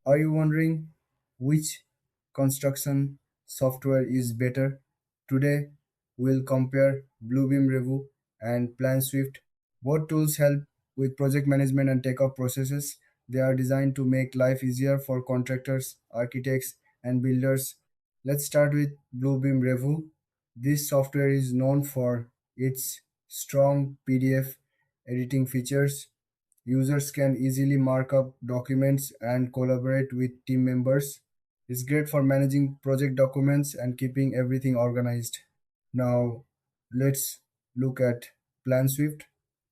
Are you wondering which construction software is better? Today, we'll compare Bluebeam Revu and Planswift. Both tools help with project management and takeoff processes. They are designed to make life easier for contractors, architects, and builders. Let's start with Bluebeam Revu. This software is known for its strong PDF editing features. Users can easily mark up documents and collaborate with team members. It's great for managing project documents and keeping everything organized. Now, let's look at Planswift.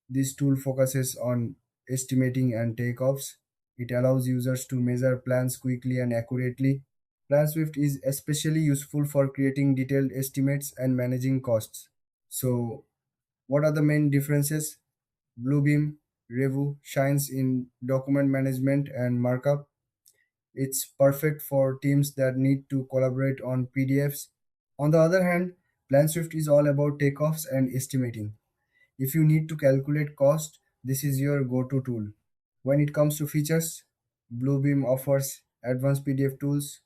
This tool focuses on estimating and takeoffs. It allows users to measure plans quickly and accurately. Planswift is especially useful for creating detailed estimates and managing costs. So, what are the main differences? Bluebeam Revu shines in document management and markup. It's perfect for teams that need to collaborate on PDFs. On the other hand, Planswift is all about takeoffs and estimating. If you need to calculate cost, this is your go-to tool. When it comes to features, Bluebeam offers advanced PDF tools,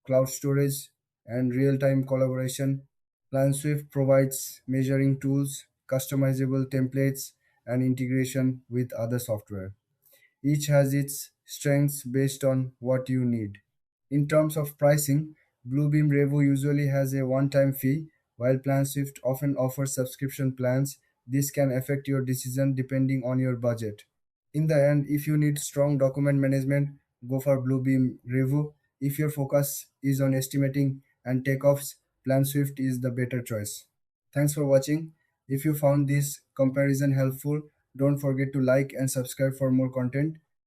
cloud storage, and real-time collaboration. Planswift provides measuring tools, customizable templates, and integration with other software. Each has its strengths based on what you need. In terms of pricing, Bluebeam Revu usually has a one-time fee, while Planswift often offers subscription plans. This can affect your decision depending on your budget. In the end, if you need strong document management, go for Bluebeam Revu. If your focus is on estimating and takeoffs, Planswift is the better choice. Thanks for watching. If you found this comparison helpful, don't forget to like and subscribe for more content.